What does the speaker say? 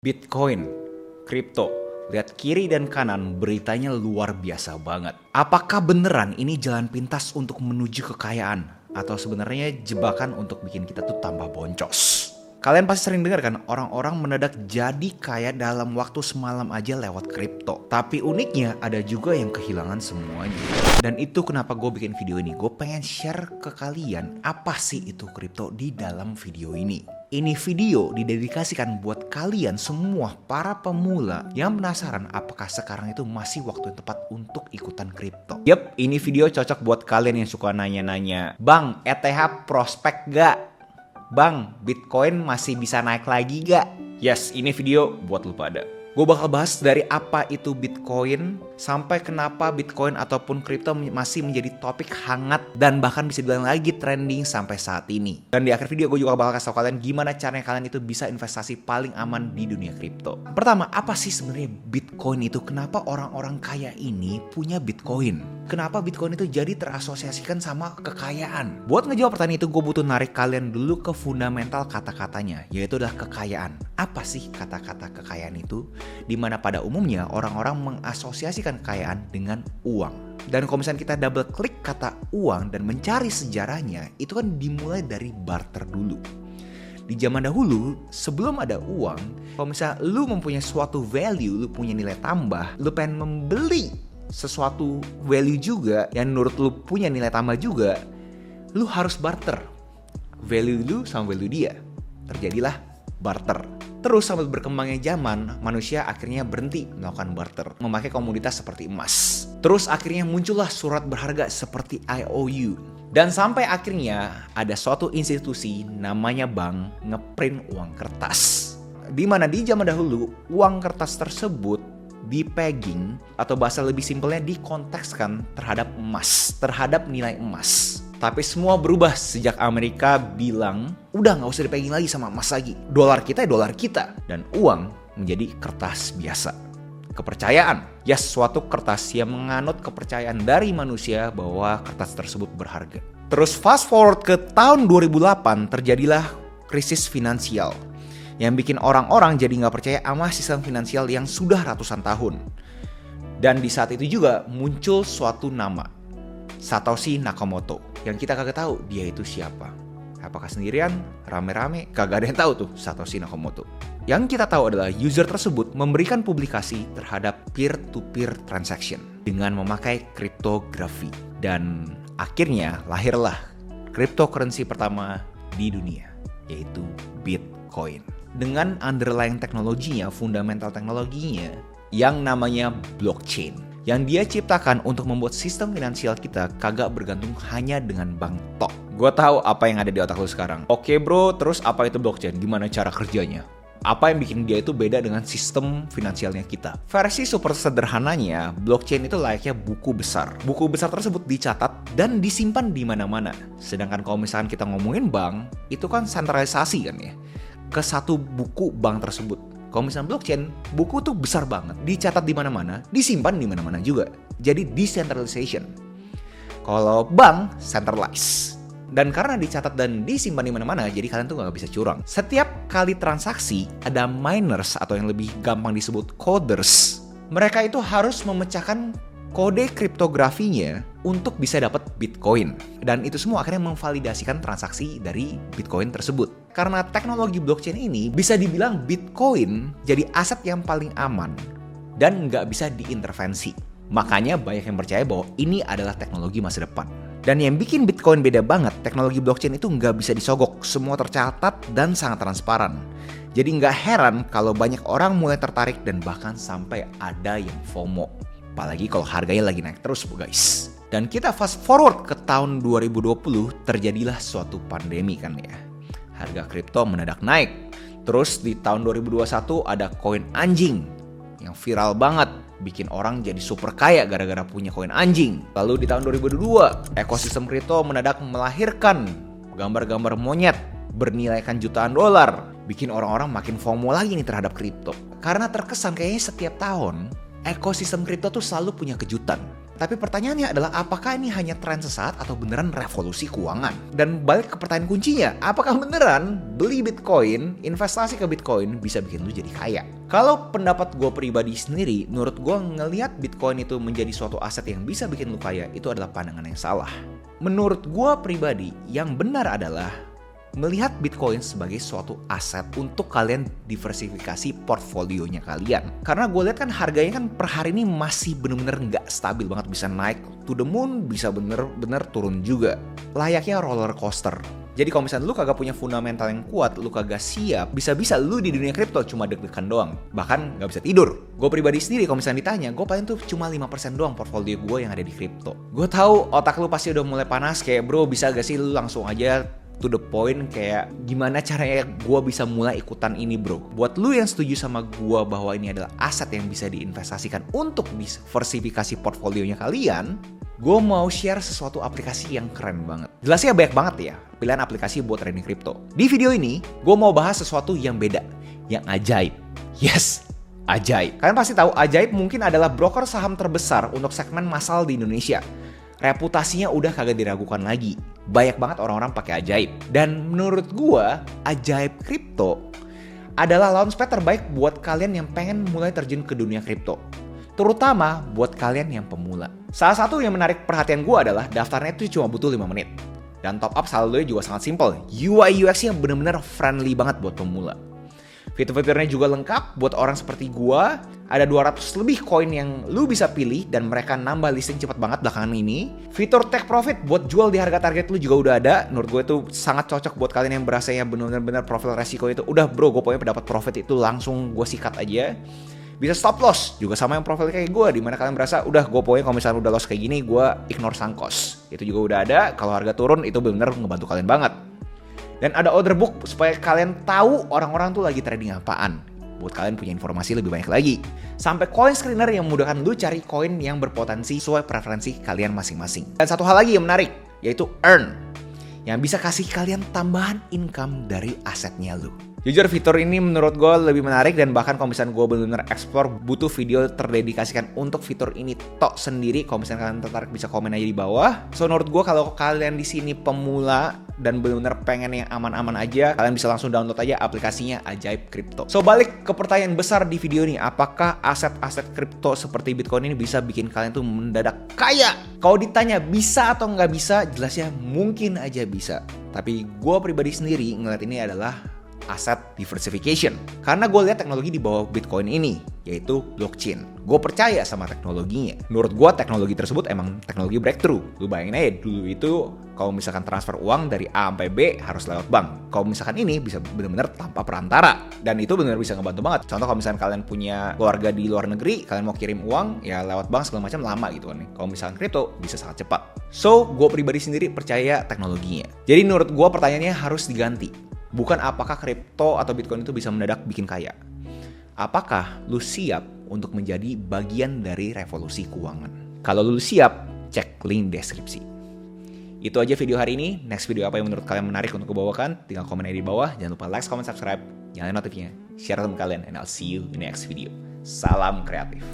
Bitcoin, kripto, lihat kiri dan kanan beritanya luar biasa banget. Apakah beneran ini jalan pintas untuk menuju kekayaan? Atau sebenarnya jebakan untuk bikin kita tuh tambah boncos? Kalian pasti sering dengar kan orang-orang mendadak jadi kaya dalam waktu semalam aja lewat kripto. Tapi uniknya ada juga yang kehilangan semuanya. Dan itu kenapa gue bikin video ini. Gue pengen share ke kalian apa sih itu kripto di dalam video ini. Ini video didedikasikan buat kalian semua para pemula yang penasaran apakah sekarang itu masih waktu yang tepat untuk ikutan kripto. Yep, ini video cocok buat kalian yang suka nanya-nanya, Bang, ETH prospek gak? Bang, Bitcoin masih bisa naik lagi gak? Yes, ini video buat lu pada. Gue bakal bahas dari apa itu Bitcoin sampai kenapa Bitcoin ataupun kripto masih menjadi topik hangat dan bahkan bisa dibilang lagi trending sampai saat ini. Dan di akhir video gue juga bakal kasih tau kalian gimana caranya kalian itu bisa investasi paling aman di dunia kripto. Pertama, apa sih sebenarnya Bitcoin itu? Kenapa orang-orang kaya ini punya Bitcoin? Kenapa Bitcoin itu jadi terasosiasikan sama kekayaan? Buat ngejawab pertanyaan itu gue butuh narik kalian dulu ke fundamental kata-katanya, yaitu adalah kekayaan. Apa sih kata-kata kekayaan itu? Dimana pada umumnya orang-orang mengasosiasikan kekayaan dengan uang. Dan kalau misalnya kita double klik kata uang dan mencari sejarahnya, itu kan dimulai dari barter dulu. Di zaman dahulu, sebelum ada uang, kalau misalnya lu mempunyai suatu value, lu punya nilai tambah, lu pengen membeli sesuatu value juga yang menurut lu punya nilai tambah juga, lu harus barter value lu sama value dia. Terjadilah barter. Terus sambil berkembangnya zaman, manusia akhirnya berhenti melakukan barter, memakai komoditas seperti emas. Terus akhirnya muncullah surat berharga seperti IOU. Dan sampai akhirnya ada suatu institusi namanya bank ngeprint uang kertas. Di mana di zaman dahulu uang kertas tersebut dipegging atau bahasa lebih simpelnya dikontekskan terhadap emas, terhadap nilai emas. Tapi semua berubah sejak Amerika bilang, udah gak usah dipegang lagi sama emas lagi. Dolar kita ya dolar kita. Dan uang menjadi kertas biasa. Kepercayaan. Ya, suatu kertas yang menganut kepercayaan dari manusia bahwa kertas tersebut berharga. Terus fast forward ke tahun 2008 terjadilah krisis finansial. Yang bikin orang-orang jadi gak percaya sama sistem finansial yang sudah ratusan tahun. Dan di saat itu juga muncul suatu nama. Satoshi Nakamoto. Yang kita kagak tahu dia itu siapa. Apakah sendirian, rame-rame, kagak ada yang tahu tuh Satoshi Nakamoto. Yang kita tahu adalah user tersebut memberikan publikasi terhadap peer-to-peer transaction dengan memakai kriptografi. Dan akhirnya lahirlah cryptocurrency pertama di dunia, yaitu Bitcoin. Dengan underlying teknologinya, fundamental teknologinya yang namanya blockchain. Yang dia ciptakan untuk membuat sistem finansial kita kagak bergantung hanya dengan bank tok. Gue tahu apa yang ada di otak lu sekarang. Oke bro, terus apa itu blockchain? Gimana cara kerjanya? Apa yang bikin dia itu beda dengan sistem finansialnya kita? Versi super sederhananya, blockchain itu layaknya buku besar. Buku besar tersebut dicatat dan disimpan di mana-mana. Sedangkan kalau misalkan kita ngomongin bank, itu kan sentralisasi kan ya, ke satu buku bank tersebut. Kalau misalnya blockchain, buku tuh besar banget, dicatat di mana-mana, disimpan di mana-mana juga. Jadi decentralization. Kalau bank, centralized. Dan karena dicatat dan disimpan di mana-mana, jadi kalian tuh nggak bisa curang. Setiap kali transaksi, ada miners atau yang lebih gampang disebut coders. Mereka itu harus memecahkan kode kriptografinya untuk bisa dapat Bitcoin. Dan itu semua akhirnya memvalidasikan transaksi dari Bitcoin tersebut. Karena teknologi blockchain ini bisa dibilang Bitcoin jadi aset yang paling aman dan nggak bisa diintervensi. Makanya banyak yang percaya bahwa ini adalah teknologi masa depan. Dan yang bikin Bitcoin beda banget, teknologi blockchain itu nggak bisa disogok. Semua tercatat dan sangat transparan. Jadi nggak heran kalau banyak orang mulai tertarik dan bahkan sampai ada yang FOMO. Apalagi kalau harganya lagi naik terus guys. Dan kita fast forward ke tahun 2020, terjadilah suatu pandemi kan ya. Harga kripto mendadak naik. Terus di tahun 2021 ada koin anjing yang viral banget, bikin orang jadi super kaya gara-gara punya koin anjing. Lalu di tahun 2022, ekosistem kripto mendadak melahirkan gambar-gambar monyet bernilaikan jutaan dolar, bikin orang-orang makin FOMO lagi nih terhadap kripto. Karena terkesan kayaknya setiap tahun ekosistem kripto tuh selalu punya kejutan. Tapi pertanyaannya adalah apakah ini hanya tren sesaat atau beneran revolusi keuangan? Dan balik ke pertanyaan kuncinya, apakah beneran beli Bitcoin, investasi ke Bitcoin bisa bikin lu jadi kaya? Kalau pendapat gue pribadi sendiri, menurut gue ngelihat Bitcoin itu menjadi suatu aset yang bisa bikin lu kaya, itu adalah pandangan yang salah. Menurut gue pribadi, yang benar adalah melihat Bitcoin sebagai suatu aset untuk kalian diversifikasi portfolionya kalian. Karena gue lihat kan harganya kan per hari ini masih bener-bener nggak stabil banget. Bisa naik to the moon, bisa bener-bener turun juga. Layaknya roller coaster. Jadi kalau misalnya lu kagak punya fundamental yang kuat, lu kagak siap, bisa-bisa lu di dunia kripto cuma deg-degan doang. Bahkan nggak bisa tidur. Gue pribadi sendiri kalau misalnya ditanya, gue paling tuh cuma 5% doang portfolio gue yang ada di kripto. Gue tahu otak lu pasti udah mulai panas, kayak bro bisa gak sih lu langsung aja to the point, kayak gimana caranya gue bisa mulai ikutan ini bro. Buat lu yang setuju sama gue bahwa ini adalah aset yang bisa diinvestasikan untuk diversifikasi portfolionya kalian, gue mau share sesuatu aplikasi yang keren banget. Jelasnya banyak banget ya pilihan aplikasi buat trading kripto. Di video ini gue mau bahas sesuatu yang beda, yang ajaib. Yes, Ajaib. Kalian pasti tahu Ajaib mungkin adalah broker saham terbesar untuk segmen massal di Indonesia. Reputasinya udah kagak diragukan lagi. Banyak banget orang-orang pakai Ajaib. Dan menurut gua, Ajaib Kripto adalah launchpad terbaik buat kalian yang pengen mulai terjun ke dunia kripto. Terutama buat kalian yang pemula. Salah satu yang menarik perhatian gua adalah daftarnya itu cuma butuh 5 menit. Dan top up saldonya juga sangat simple. UI UX-nya bener-bener friendly banget buat pemula. Fitur-fiturnya juga lengkap buat orang seperti gua. Ada 200 lebih koin yang lu bisa pilih dan mereka nambah listing cepat banget belakangan ini. Fitur take profit buat jual di harga target lu juga udah ada. Menurut gue itu sangat cocok buat kalian yang berasanya benar-benar profil resiko itu. Udah bro, gue pokoknya dapat profit itu langsung gue sikat aja. Bisa stop loss juga sama yang profil kayak gue, dimana kalian berasa udah gue pokoknya kalau misalnya udah loss kayak gini gue ignore sangkos. Itu juga udah ada. Kalau harga turun itu benar-benar ngebantu kalian banget. Dan ada order book supaya kalian tahu orang-orang tuh lagi trading apaan. Buat kalian punya informasi lebih banyak lagi. Sampai coin screener yang memudahkan lu cari koin yang berpotensi sesuai preferensi kalian masing-masing. Dan satu hal lagi yang menarik, yaitu Earn. Yang bisa kasih kalian tambahan income dari asetnya lu. Jujur fitur ini menurut gue lebih menarik dan bahkan kalau misalnya gue benar-benar explore butuh video terdedikasikan untuk fitur ini tok sendiri. Kalau misalnya kalian tertarik bisa komen aja di bawah. So menurut gue kalau kalian di sini pemula dan benar-benar pengen yang aman-aman aja, kalian bisa langsung download aja aplikasinya Ajaib Kripto. So balik ke pertanyaan besar di video ini, apakah aset-aset kripto seperti Bitcoin ini bisa bikin kalian tuh mendadak kaya? Kalau ditanya bisa atau nggak bisa, jelasnya mungkin aja bisa. Tapi gue pribadi sendiri ngeliat ini adalah aset diversification. Karena gue lihat teknologi di bawah Bitcoin ini, yaitu blockchain. Gue percaya sama teknologinya. Menurut gue teknologi tersebut emang teknologi breakthrough. Lu bayangin aja dulu itu kalau misalkan transfer uang dari A sampai B harus lewat bank. Kalau misalkan ini bisa benar-benar tanpa perantara. Dan itu benar-benar bisa ngebantu banget. Contoh kalau misalkan kalian punya keluarga di luar negeri, kalian mau kirim uang, ya lewat bank segala macam lama gitu kan. Kalau misalkan kripto bisa sangat cepat. So, gue pribadi sendiri percaya teknologinya. Jadi menurut gue pertanyaannya harus diganti. Bukan apakah kripto atau Bitcoin itu bisa mendadak bikin kaya. Apakah lu siap untuk menjadi bagian dari revolusi keuangan? Kalau lu siap, cek link deskripsi. Itu aja video hari ini. Next video apa yang menurut kalian menarik untuk gue bawakan? Tinggal komen aja di bawah. Jangan lupa like, comment, subscribe. Nyalain notifnya. Share teman kalian. And I'll see you in the next video. Salam kreatif.